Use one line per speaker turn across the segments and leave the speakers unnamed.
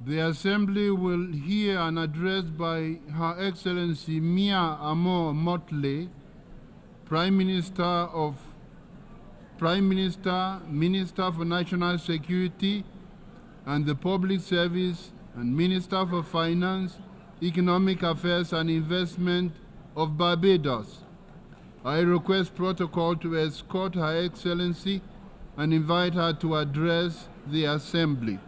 The Assembly will hear an address by Her Excellency Mia Amor Motley, Prime Minister, Minister for National Security and the Public Service, and Minister for Finance, Economic Affairs and Investment of Barbados. I request protocol to escort Her Excellency and invite her to address the Assembly.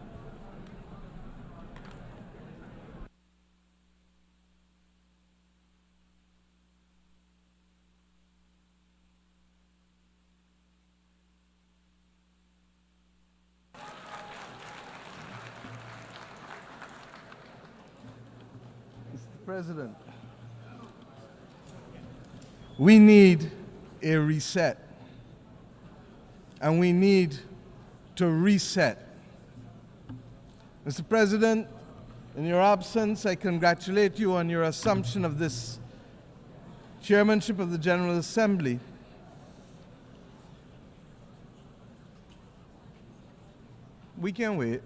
President, we need a reset, and we need to reset. Mr. President, in your absence, I congratulate you on your assumption of this chairmanship of the General Assembly. We can wait.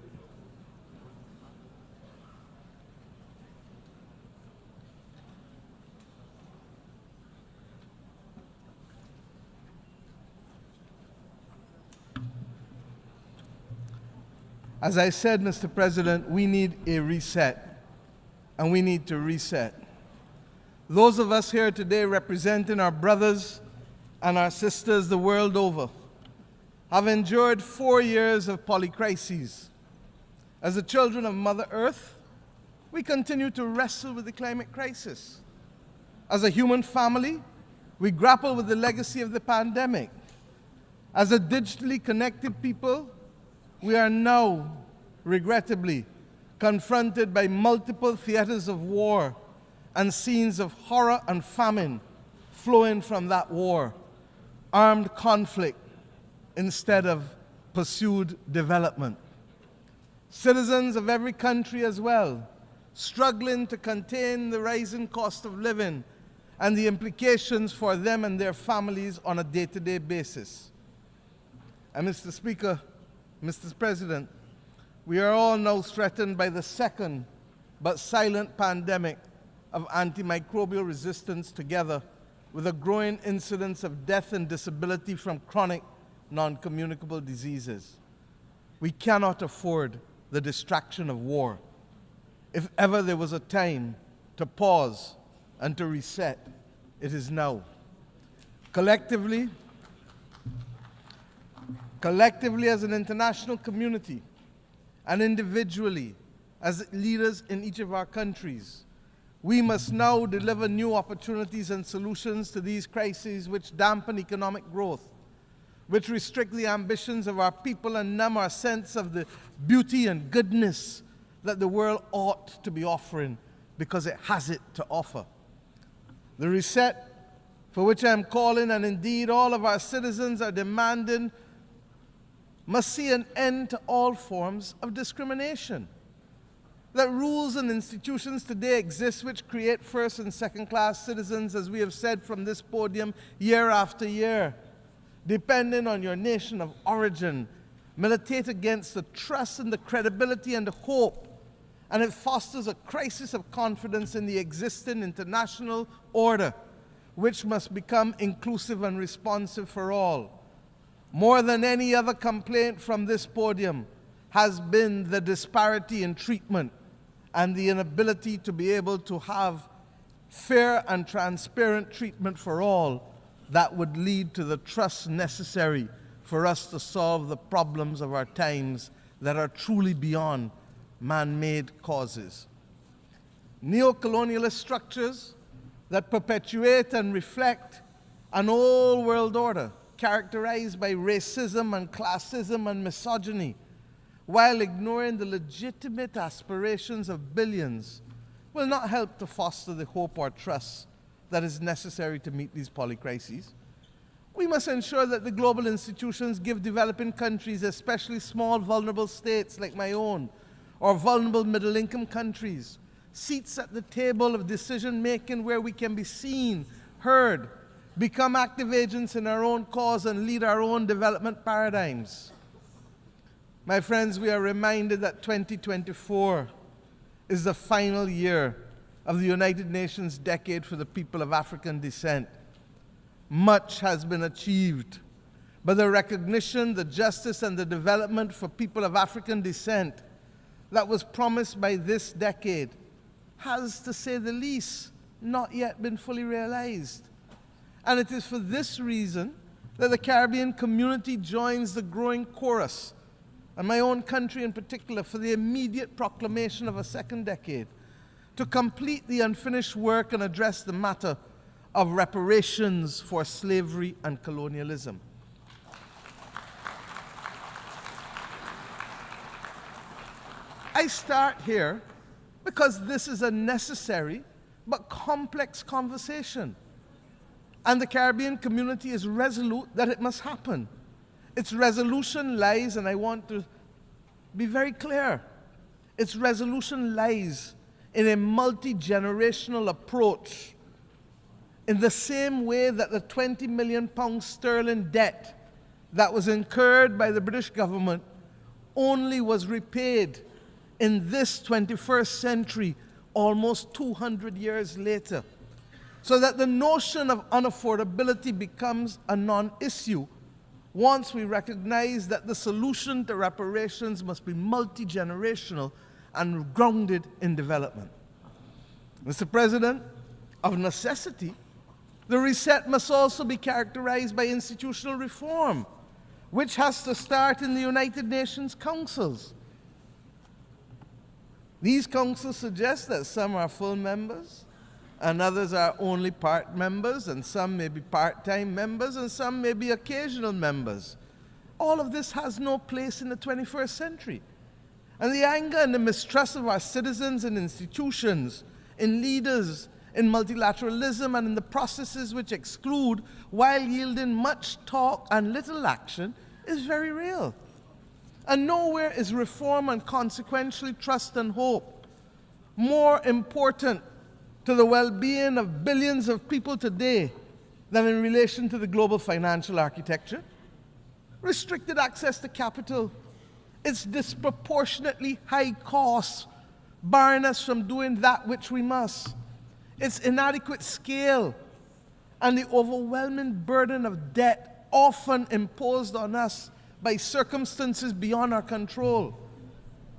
As I said, Mr. President, we need a reset, and we need to reset. Those of us here today representing our brothers and our sisters the world over have endured 4 years of polycrises. As the children of Mother Earth, we continue to wrestle with the climate crisis. As a human family, we grapple with the legacy of the pandemic. As a digitally connected people, we are now, regrettably, confronted by multiple theaters of war and scenes of horror and famine flowing from that war, armed conflict instead of pursued development. Citizens of every country as well, struggling to contain the rising cost of living and the implications for them and their families on a day-to-day basis. And Mr. Speaker, Mr. President, we are all now threatened by the second but silent pandemic of antimicrobial resistance, together with a growing incidence of death and disability from chronic non-communicable diseases. We cannot afford the distraction of war. If ever there was a time to pause and to reset, it is now. Collectively as an international community, and individually as leaders in each of our countries, we must now deliver new opportunities and solutions to these crises which dampen economic growth, which restrict the ambitions of our people and numb our sense of the beauty and goodness that the world ought to be offering because it has it to offer. The reset for which I am calling, and indeed all of our citizens are demanding, must see an end to all forms of discrimination. That rules and institutions today exist which create first and second class citizens, as we have said from this podium year after year, depending on your nation of origin, militate against the trust and the credibility and the hope, and it fosters a crisis of confidence in the existing international order, which must become inclusive and responsive for all. More than any other complaint from this podium has been the disparity in treatment and the inability to be able to have fair and transparent treatment for all that would lead to the trust necessary for us to solve the problems of our times that are truly beyond man-made causes. Neo-colonialist structures that perpetuate and reflect an old world order characterized by racism and classism and misogyny, while ignoring the legitimate aspirations of billions, will not help to foster the hope or trust that is necessary to meet these polycrises. We must ensure that the global institutions give developing countries, especially small vulnerable states like my own, or vulnerable middle-income countries, seats at the table of decision-making where we can be seen, heard, become active agents in our own cause, and lead our own development paradigms. My friends, we are reminded that 2024 is the final year of the United Nations Decade for the People of African Descent. Much has been achieved, but the recognition, the justice, and the development for people of African descent that was promised by this decade has, to say the least, not yet been fully realized. And it is for this reason that the Caribbean community joins the growing chorus, and my own country in particular, for the immediate proclamation of a second decade to complete the unfinished work and address the matter of reparations for slavery and colonialism. I start here because this is a necessary but complex conversation, and the Caribbean community is resolute that it must happen. Its resolution lies, and I want to be very clear, its resolution lies in a multi-generational approach, in the same way that the £20 million sterling debt that was incurred by the British government only was repaid in this 21st century, almost 200 years later, so that the notion of unaffordability becomes a non-issue once we recognize that the solution to reparations must be multi-generational and grounded in development. Mr. President, of necessity, the reset must also be characterized by institutional reform, which has to start in the United Nations councils. These councils suggest that some are full members, and others are only part members, and some may be part-time members, and some may be occasional members. All of this has no place in the 21st century. And the anger and the mistrust of our citizens and institutions, in leaders, in multilateralism, and in the processes which exclude while yielding much talk and little action is very real. And nowhere is reform and consequentially trust and hope more important to the well-being of billions of people today than in relation to the global financial architecture. Restricted access to capital, its disproportionately high costs barring us from doing that which we must, its inadequate scale, and the overwhelming burden of debt often imposed on us by circumstances beyond our control.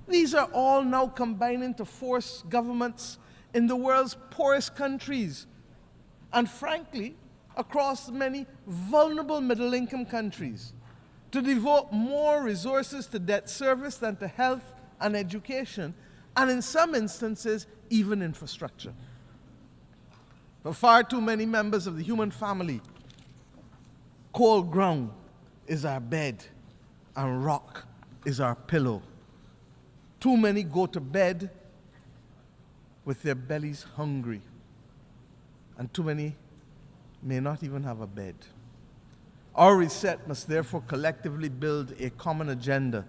These are all now combining to force governments in the world's poorest countries, and frankly, across many vulnerable middle-income countries, to devote more resources to debt service than to health and education, and in some instances, even infrastructure. For far too many members of the human family, cold ground is our bed, and rock is our pillow. Too many go to bed with their bellies hungry, and too many may not even have a bed. Our reset must therefore collectively build a common agenda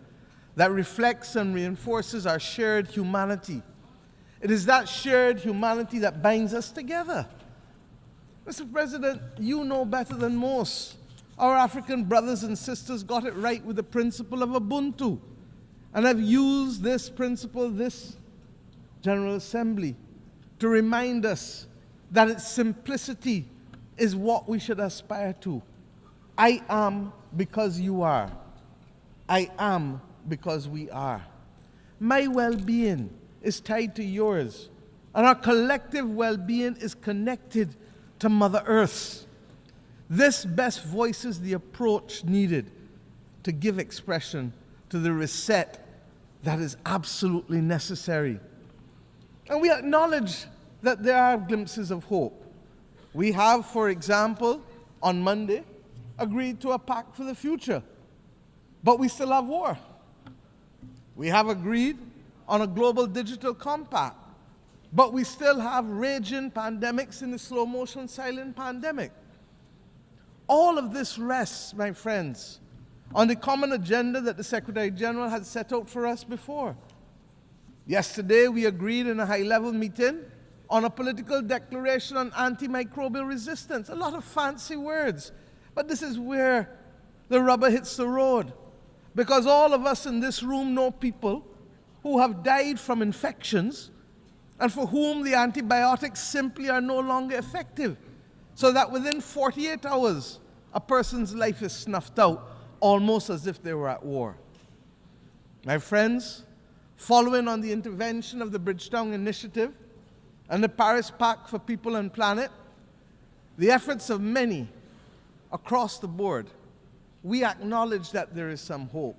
that reflects and reinforces our shared humanity. It is that shared humanity that binds us together. Mr. President, you know better than most. Our African brothers and sisters got it right with the principle of Ubuntu, and have used this principle, this General Assembly, to remind us that its simplicity is what we should aspire to. I am because you are. I am because we are. My well-being is tied to yours, and our collective well-being is connected to Mother Earth. This best voices the approach needed to give expression to the reset that is absolutely necessary. And we acknowledge that there are glimpses of hope. We have, for example, on Monday, agreed to a pact for the future, but we still have war. We have agreed on a global digital compact, but we still have raging pandemics in the slow motion silent pandemic. All of this rests, my friends, on the common agenda that the Secretary General had set out for us before. Yesterday, we agreed in a high-level meeting on a political declaration on antimicrobial resistance. A lot of fancy words, but this is where the rubber hits the road, because all of us in this room know people who have died from infections and for whom the antibiotics simply are no longer effective, so that within 48 hours, a person's life is snuffed out, almost as if they were at war. My friends, following on the intervention of the Bridgetown Initiative and the Paris Pact for People and Planet, the efforts of many across the board, we acknowledge that there is some hope.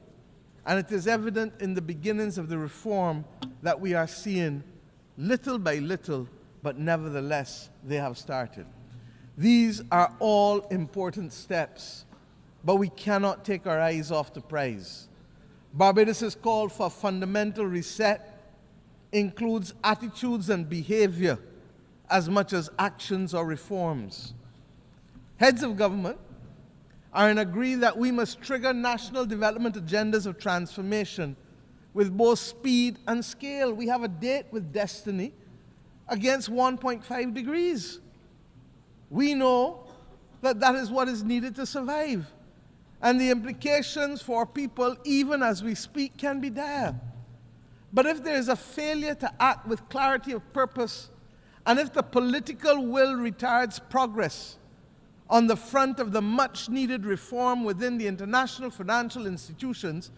And it is evident in the beginnings of the reform that we are seeing little by little, but nevertheless, they have started. These are all important steps, but we cannot take our eyes off the prize. Barbados' call for a fundamental reset includes attitudes and behavior as much as actions or reforms. Heads of government are in agreement that we must trigger national development agendas of transformation with both speed and scale. We have a date with destiny against 1.5 degrees. We know that that is what is needed to survive. And the implications for people, even as we speak, can be dire. But if there is a failure to act with clarity of purpose, and if the political will retards progress on the front of the much-needed reform within the international financial institutions,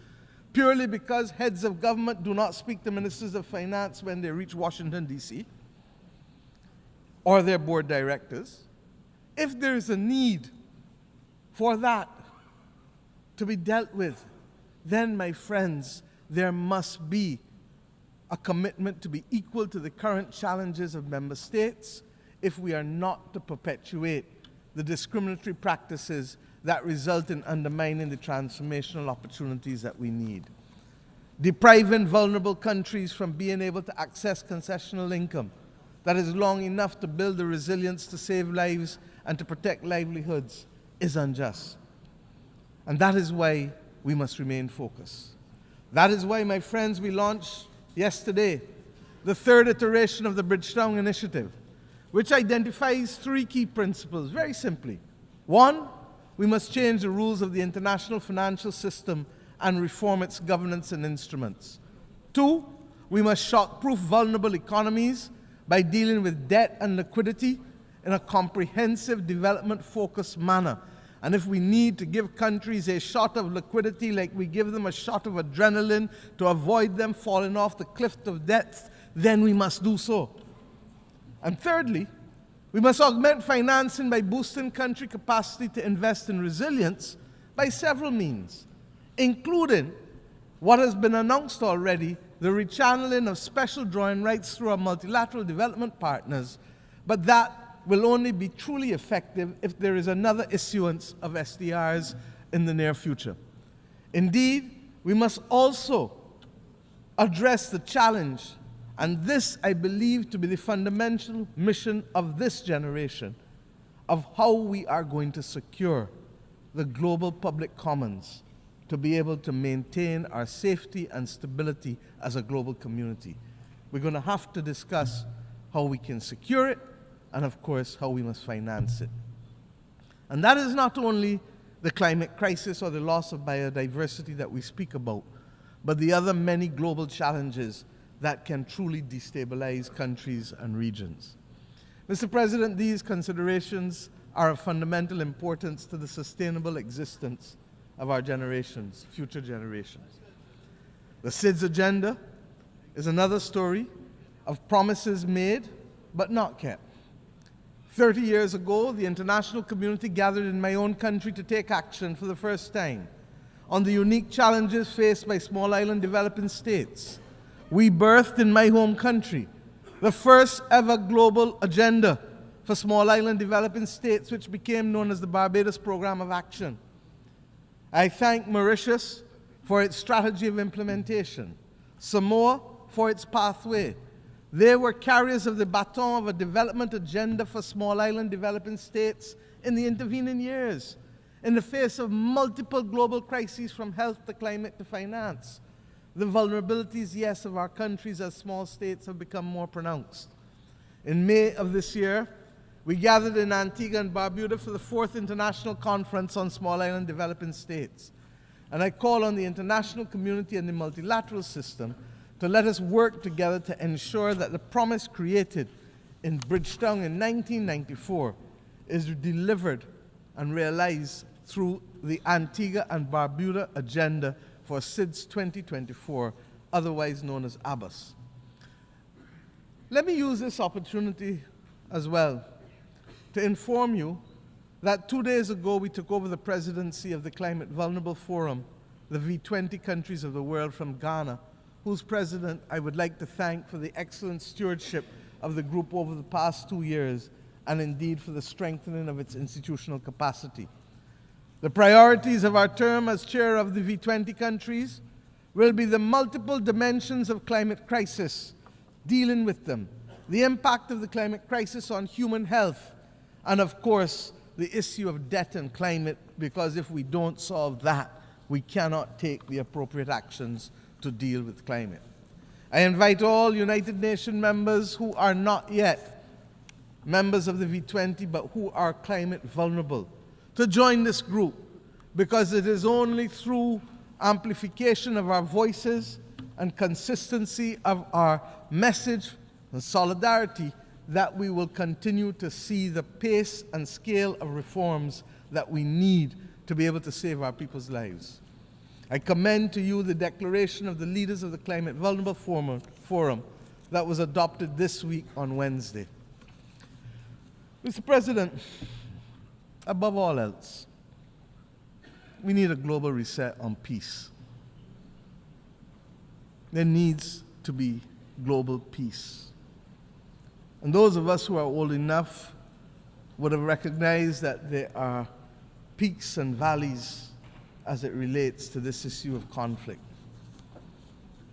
purely because heads of government do not speak to ministers of finance when they reach Washington, D.C., or their board directors, if there is a need for that to be dealt with, then, my friends, there must be a commitment to be equal to the current challenges of member states if we are not to perpetuate the discriminatory practices that result in undermining the transformational opportunities that we need. Depriving vulnerable countries from being able to access concessional income that is long enough to build the resilience to save lives and to protect livelihoods is unjust. And that is why we must remain focused. That is why, my friends, we launched yesterday the third iteration of the Bridgetown Initiative, which identifies three key principles, very simply. One, we must change the rules of the international financial system and reform its governance and instruments. Two, we must shock-proof vulnerable economies by dealing with debt and liquidity in a comprehensive, development-focused manner. And if we need to give countries a shot of liquidity like we give them a shot of adrenaline to avoid them falling off the cliff of death, then we must do so. And thirdly, we must augment financing by boosting country capacity to invest in resilience by several means, including what has been announced already, the rechanneling of special drawing rights through our multilateral development partners, but that will only be truly effective if there is another issuance of SDRs in the near future. Indeed, we must also address the challenge, and this I believe to be the fundamental mission of this generation, of how we are going to secure the global public commons to be able to maintain our safety and stability as a global community. We're going to have to discuss how we can secure it, and of course, how we must finance it. And that is not only the climate crisis or the loss of biodiversity that we speak about, but the other many global challenges that can truly destabilize countries and regions. Mr. President, these considerations are of fundamental importance to the sustainable existence of our generations, future generations. The SIDS agenda is another story of promises made but not kept. 30 years ago, the international community gathered in my own country to take action for the first time on the unique challenges faced by small island developing states. We birthed in my home country the first ever global agenda for small island developing states, which became known as the Barbados Program of Action. I thank Mauritius for its strategy of implementation, Samoa for its pathway. They were carriers of the baton of a development agenda for small island developing states in the intervening years, in the face of multiple global crises from health to climate to finance. The vulnerabilities, yes, of our countries as small states have become more pronounced. In May of this year, we gathered in Antigua and Barbuda for the 4th International Conference on Small Island Developing States. And I call on the international community and the multilateral system to let us work together to ensure that the promise created in Bridgetown in 1994 is delivered and realized through the Antigua and Barbuda Agenda for SIDS 2024, otherwise known as ABBAS. Let me use this opportunity as well to inform you that 2 days ago we took over the presidency of the Climate Vulnerable Forum, the V20 countries of the world, from Ghana, whose president I would like to thank for the excellent stewardship of the group over the past 2 years, and indeed for the strengthening of its institutional capacity. The priorities of our term as chair of the V20 countries will be the multiple dimensions of climate crisis, dealing with them, the impact of the climate crisis on human health, and of course, the issue of debt and climate, because if we don't solve that, we cannot take the appropriate actions to deal with climate. I invite all United Nations members who are not yet members of the V20 but who are climate vulnerable to join this group, because it is only through amplification of our voices and consistency of our message and solidarity that we will continue to see the pace and scale of reforms that we need to be able to save our people's lives. I commend to you the declaration of the leaders of the Climate Vulnerable Forum that was adopted this week on Wednesday. Mr. President, above all else, we need a global reset on peace. There needs to be global peace. And those of us who are old enough would have recognized that there are peaks and valleys as it relates to this issue of conflict.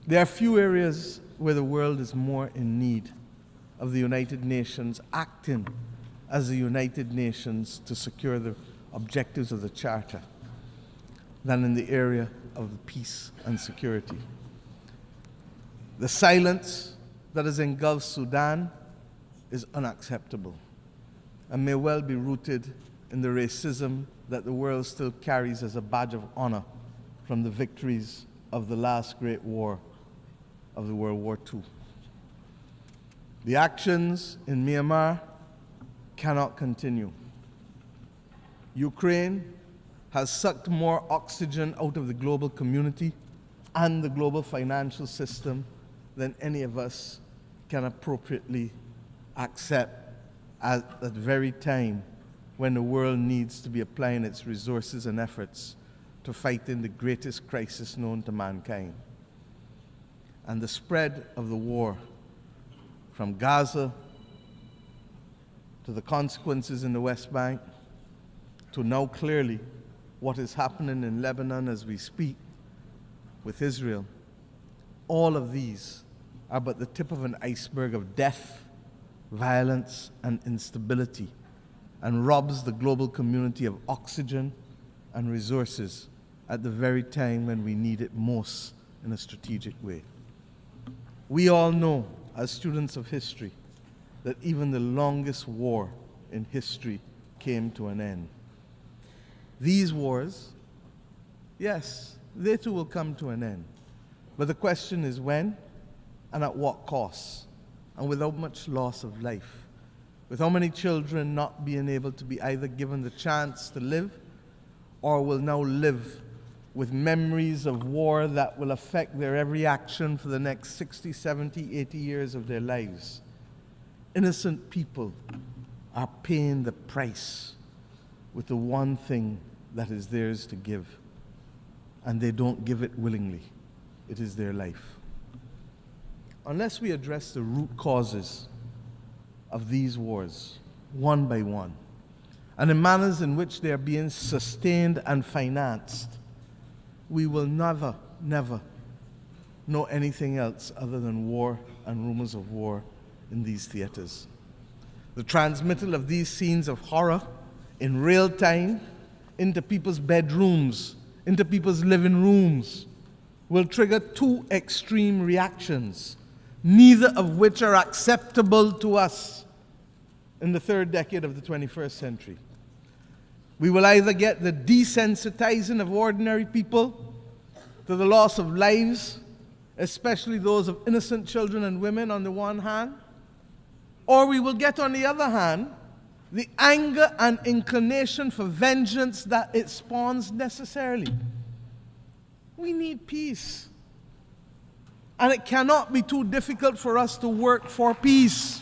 There are few areas where the world is more in need of the United Nations acting as the United Nations to secure the objectives of the Charter than in the area of peace and security. The silence that has engulfed Sudan is unacceptable and may well be rooted in the racism that the world still carries as a badge of honor from the victories of the last great war of the World War II. The actions in Myanmar cannot continue. Ukraine has sucked more oxygen out of the global community and the global financial system than any of us can appropriately accept at that very time when the world needs to be applying its resources and efforts to fighting the greatest crisis known to mankind. And the spread of the war from Gaza to the consequences in the West Bank to now clearly what is happening in Lebanon as we speak with Israel, all of these are but the tip of an iceberg of death, violence, and instability, and robs the global community of oxygen and resources at the very time when we need it most in a strategic way. We all know, as students of history, that even the longest war in history came to an end. These wars, yes, they too will come to an end. But the question is when and at what cost, and without much loss of life. With how many children not being able to be either given the chance to live or will now live with memories of war that will affect their every action for the next 60, 70, 80 years of their lives. Innocent people are paying the price with the one thing that is theirs to give, and they don't give it willingly. It is their life. Unless we address the root causes of these wars, one by one, and the manners in which they are being sustained and financed, we will never, never know anything else other than war and rumors of war in these theaters. The transmittal of these scenes of horror in real time into people's bedrooms, into people's living rooms, will trigger two extreme reactions, neither of which are acceptable to us in the third decade of the 21st century. We will either get the desensitizing of ordinary people to the loss of lives especially those of innocent children and women on the one hand, or we will get on the other hand the anger and inclination for vengeance that it spawns necessarily. We need peace. And it cannot be too difficult for us to work for peace.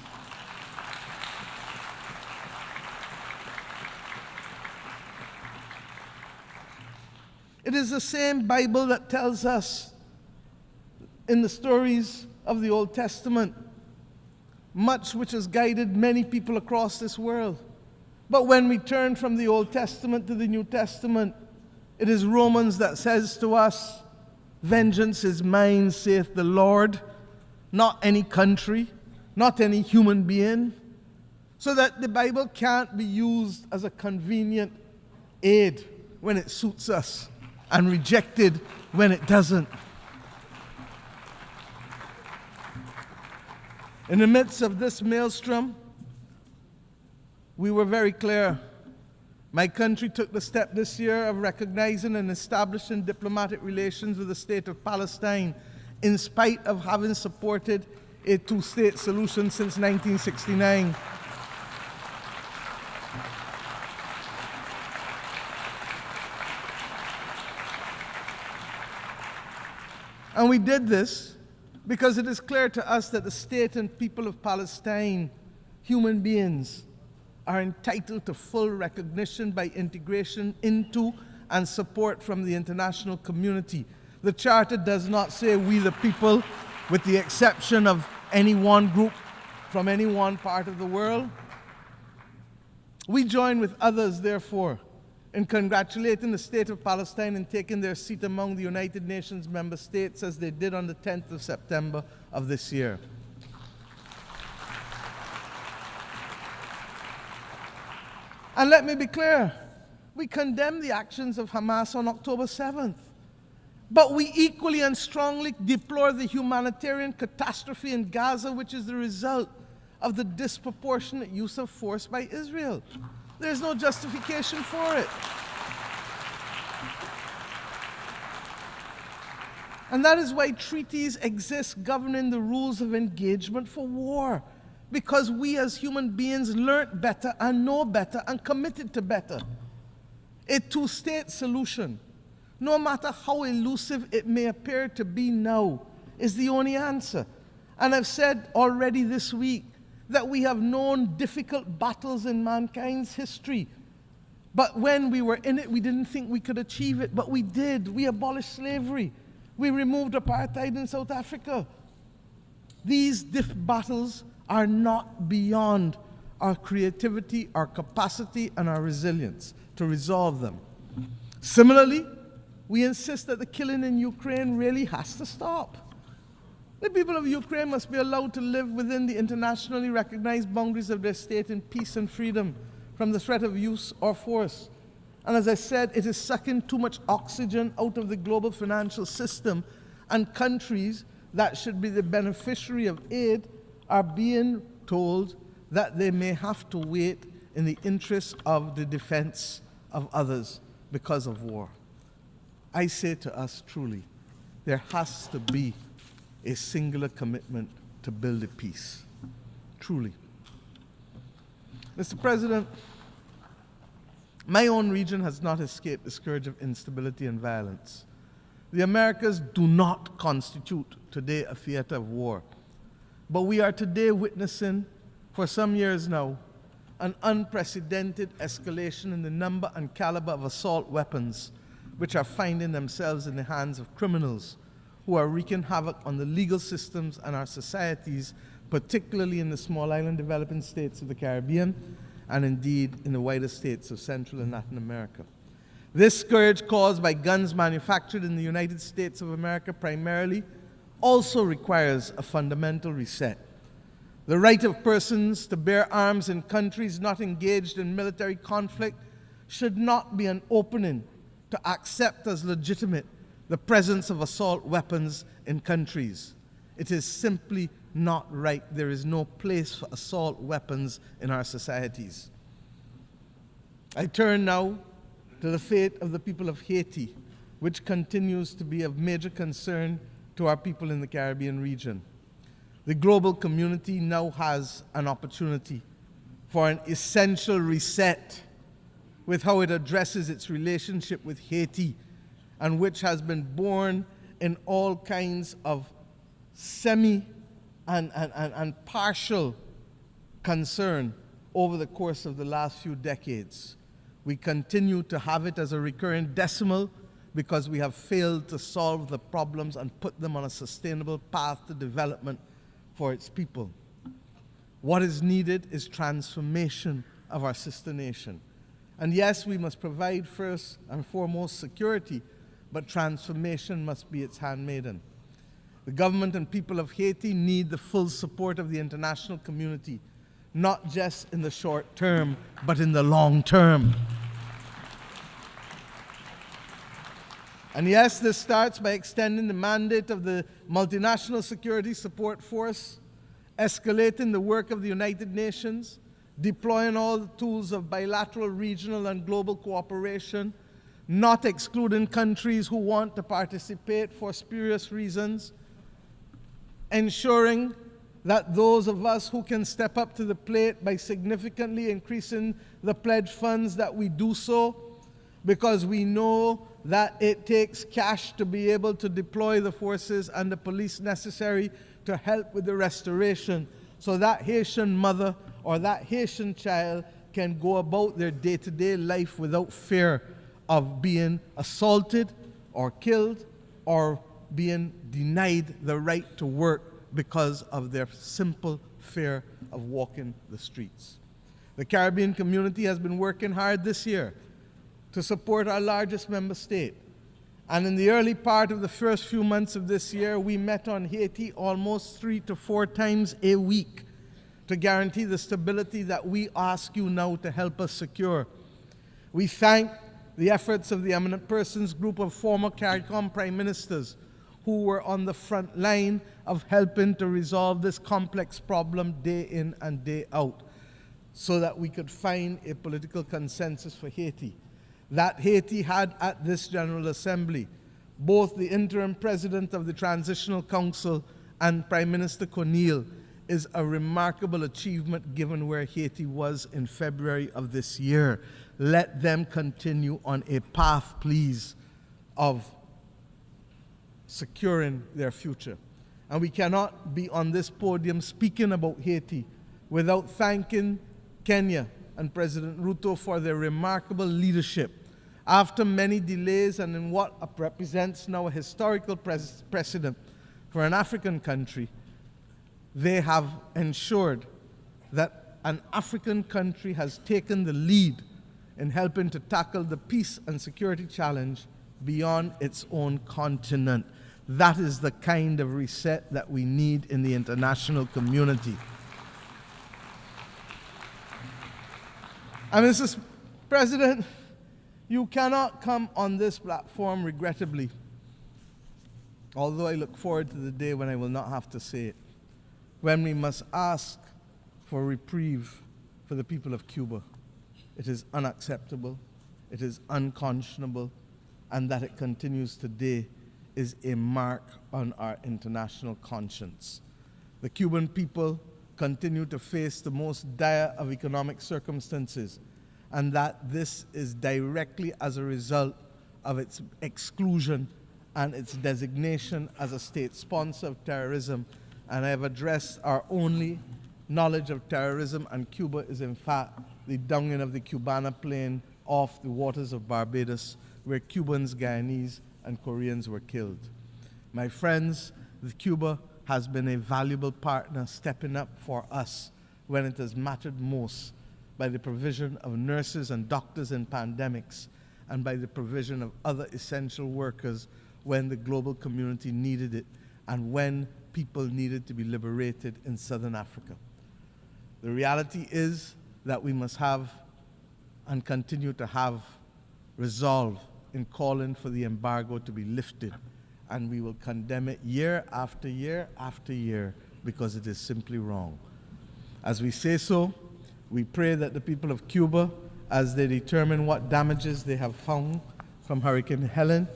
It is the same Bible that tells us in the stories of the Old Testament, much which has guided many people across this world. But when we turn from the Old Testament to the New Testament, it is Romans that says to us, vengeance is mine, saith the Lord, not any country, not any human being, so that the Bible can't be used as a convenient aid when it suits us and rejected when it doesn't. In the midst of this maelstrom, we were very clear. My country took the step this year of recognizing and establishing diplomatic relations with the state of Palestine, in spite of having supported a two-state solution since 1969. And we did this because it is clear to us that the state and people of Palestine, human beings, are entitled to full recognition by integration into and support from the international community. The Charter does not say we the people, with the exception of any one group from any one part of the world. We join with others, therefore, in congratulating the state of Palestine in taking their seat among the United Nations member states as they did on the 10th of September of this year. And let me be clear, we condemn the actions of Hamas on October 7th. But we equally and strongly deplore the humanitarian catastrophe in Gaza, which is the result of the disproportionate use of force by Israel. There's no justification for it. And that is why treaties exist governing the rules of engagement for war. Because we as human beings learned better and know better and committed to better. A two-state solution, no matter how elusive it may appear to be now, is the only answer. And I've said already this week that we have known difficult battles in mankind's history. But when we were in it, we didn't think we could achieve it. But we did. We abolished slavery. We removed apartheid in South Africa. These battles are not beyond our creativity, our capacity, and our resilience to resolve them. Similarly, we insist that the killing in Ukraine really has to stop. The people of Ukraine must be allowed to live within the internationally recognized boundaries of their state in peace and freedom from the threat of use or force. And as I said, it is sucking too much oxygen out of the global financial system, and countries that should be the beneficiary of aid are being told that they may have to wait in the interest of the defense of others because of war. I say to us truly, there has to be a singular commitment to build a peace. Truly. Mr. President, my own region has not escaped the scourge of instability and violence. The Americas do not constitute today a theater of war. But we are today witnessing, for some years now, an unprecedented escalation in the number and caliber of assault weapons which are finding themselves in the hands of criminals who are wreaking havoc on the legal systems and our societies, particularly in the small island developing states of the Caribbean and indeed in the wider states of Central and Latin America. This scourge caused by guns manufactured in the United States of America primarily also requires a fundamental reset. The right of persons to bear arms in countries not engaged in military conflict should not be an opening to accept as legitimate the presence of assault weapons in countries. It is simply not right. There is no place for assault weapons in our societies. I turn now to the fate of the people of Haiti, which continues to be of major concern to our people in the Caribbean region. The global community now has an opportunity for an essential reset with how it addresses its relationship with Haiti, and which has been born in all kinds of semi and partial concern over the course of the last few decades. We continue to have it as a recurrent decimal because we have failed to solve the problems and put them on a sustainable path to development for its people. What is needed is transformation of our sister nation. And yes, we must provide first and foremost security, but transformation must be its handmaiden. The government and people of Haiti need the full support of the international community, not just in the short term, but in the long term. And yes, this starts by extending the mandate of the Multinational Security Support Force, escalating the work of the United Nations, deploying all the tools of bilateral, regional, and global cooperation, not excluding countries who want to participate for spurious reasons, ensuring that those of us who can step up to the plate by significantly increasing the pledge funds, that we do so, because we know that it takes cash to be able to deploy the forces and the police necessary to help with the restoration, so that Haitian mother or that Haitian child can go about their day-to-day life without fear of being assaulted or killed or being denied the right to work because of their simple fear of walking the streets. The Caribbean community has been working hard this year to support our largest member state. And in the early part of the first few months of this year, we met on Haiti almost 3 to 4 times a week to guarantee the stability that we ask you now to help us secure. We thank the efforts of the Eminent Persons Group of former CARICOM prime ministers who were on the front line of helping to resolve this complex problem day in and day out, so that we could find a political consensus for Haiti. That Haiti had at this General Assembly both the interim president of the Transitional Council and Prime Minister Corneille is a remarkable achievement given where Haiti was in February of this year. Let them continue on a path, please, of securing their future. And we cannot be on this podium speaking about Haiti without thanking Kenya and President Ruto for their remarkable leadership. After many delays and in what represents now a historical precedent for an African country, they have ensured that an African country has taken the lead in helping to tackle the peace and security challenge beyond its own continent. That is the kind of reset that we need in the international community. And Mr. President, you cannot come on this platform, regrettably, although I look forward to the day when I will not have to say it, when we must ask for reprieve for the people of Cuba. It is unacceptable, it is unconscionable, and that it continues today is a mark on our international conscience. The Cuban people continue to face the most dire of economic circumstances, and that this is directly as a result of its exclusion and its designation as a state sponsor of terrorism. And I have addressed our only knowledge of terrorism, and Cuba is in fact the downing of the Cubana plane off the waters of Barbados, where Cubans, Guyanese, and Koreans were killed. My friends, Cuba has been a valuable partner stepping up for us when it has mattered most, by the provision of nurses and doctors in pandemics, and by the provision of other essential workers when the global community needed it and when people needed to be liberated in Southern Africa. The reality is that we must have and continue to have resolve in calling for the embargo to be lifted, and we will condemn it year after year after year because it is simply wrong. As we say so, we pray that the people of Cuba, as they determine what damages they have found from Hurricane Helen,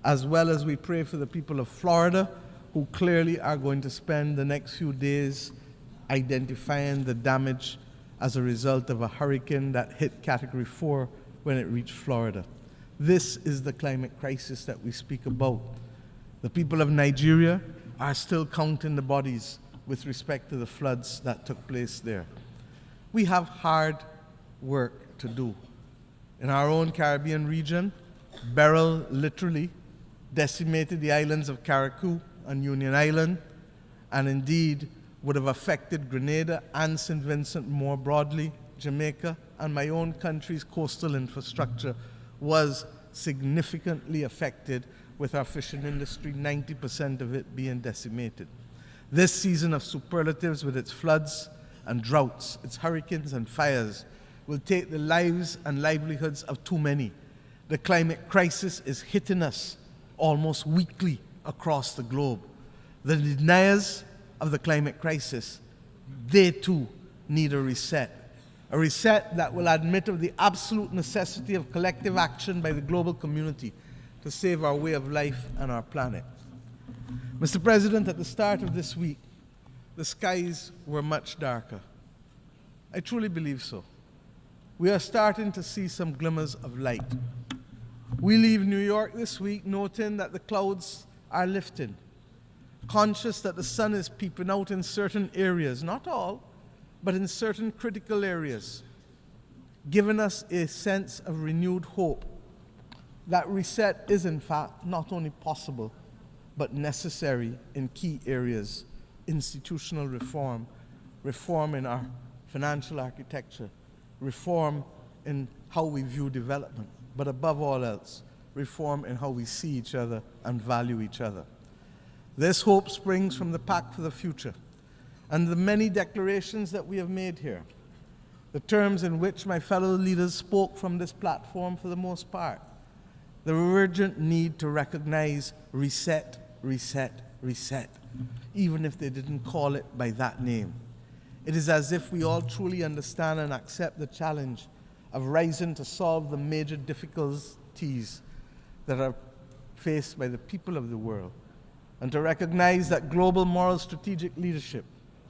as well as we pray for the people of Florida, who clearly are going to spend the next few days identifying the damage as a result of a hurricane that hit Category 4 when it reached Florida. This is the climate crisis that we speak about. The people of Nigeria are still counting the bodies with respect to the floods that took place there. We have hard work to do. In our own Caribbean region, Beryl literally decimated the islands of Carriacou and Union Island, and indeed would have affected Grenada and St. Vincent more broadly. Jamaica and my own country's coastal infrastructure was significantly affected, with our fishing industry, 90% of it being decimated. This season of superlatives, with its floods and droughts, its hurricanes and fires, will take the lives and livelihoods of too many. The climate crisis is hitting us almost weekly across the globe. The deniers of the climate crisis, they too need a reset that will admit of the absolute necessity of collective action by the global community to save our way of life and our planet. Mr. President, at the start of this week, the skies were much darker. I truly believe so. We are starting to see some glimmers of light. We leave New York this week noting that the clouds are lifting, conscious that the sun is peeping out in certain areas, not all, but in certain critical areas, giving us a sense of renewed hope that reset is in fact not only possible, but necessary in key areas: institutional reform, reform in our financial architecture, reform in how we view development, but above all else, reform in how we see each other and value each other. This hope springs from the Pact for the Future and the many declarations that we have made here, the terms in which my fellow leaders spoke from this platform for the most part, the urgent need to recognize reset, reset, reset, even if they didn't call it by that name. It is as if we all truly understand and accept the challenge of rising to solve the major difficulties that are faced by the people of the world, and to recognize that global moral strategic leadership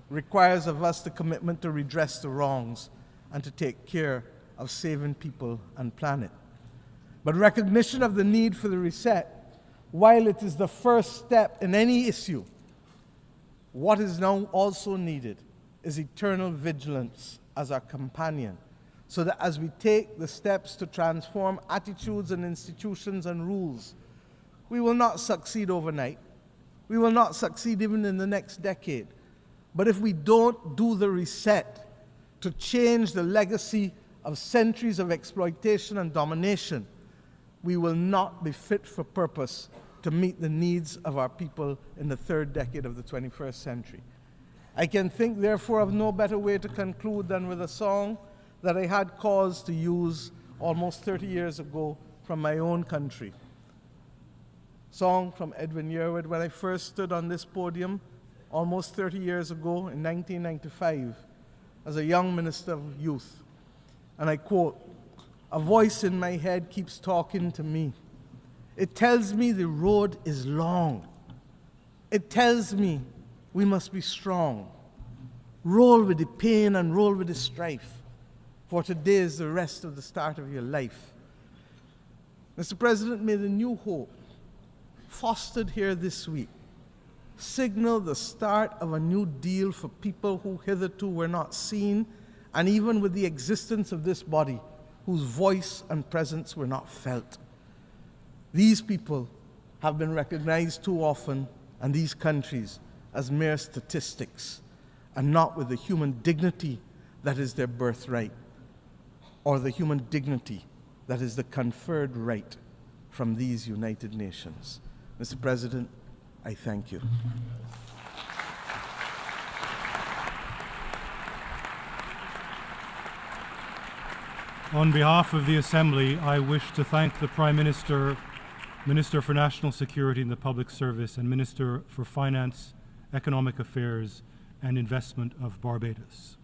requires of us the commitment to redress the wrongs and to take care of saving people and planet. But recognition of the need for the reset, while it is the first step in any issue, what is now also needed is eternal vigilance as our companion, so that as we take the steps to transform attitudes and institutions and rules, we will not succeed overnight. We will not succeed even in the next decade. But if we don't do the reset to change the legacy of centuries of exploitation and domination, we will not be fit for purpose to meet the needs of our people in the third decade of the 21st century. I can think, therefore, of no better way to conclude than with a song that I had cause to use almost 30 years ago from my own country. Song from Edwin Yearwood, when I first stood on this podium almost 30 years ago in 1995 as a young minister of youth. And I quote, "A voice in my head keeps talking to me. It tells me the road is long. It tells me we must be strong. Roll with the pain and roll with the strife, for today is the rest of the start of your life." Mr. President, may the new hope fostered here this week signal the start of a new deal for people who hitherto were not seen, and even with the existence of this body, whose voice and presence were not felt. These people have been recognized too often, and these countries, as mere statistics, and not with the human dignity that is their birthright, or the human dignity that is the conferred right from these United Nations. Mr. President, I thank you.
On behalf of the Assembly, I wish to thank the Prime Minister, Minister for National Security and the Public Service, and Minister for Finance, Economic Affairs and Investment of Barbados.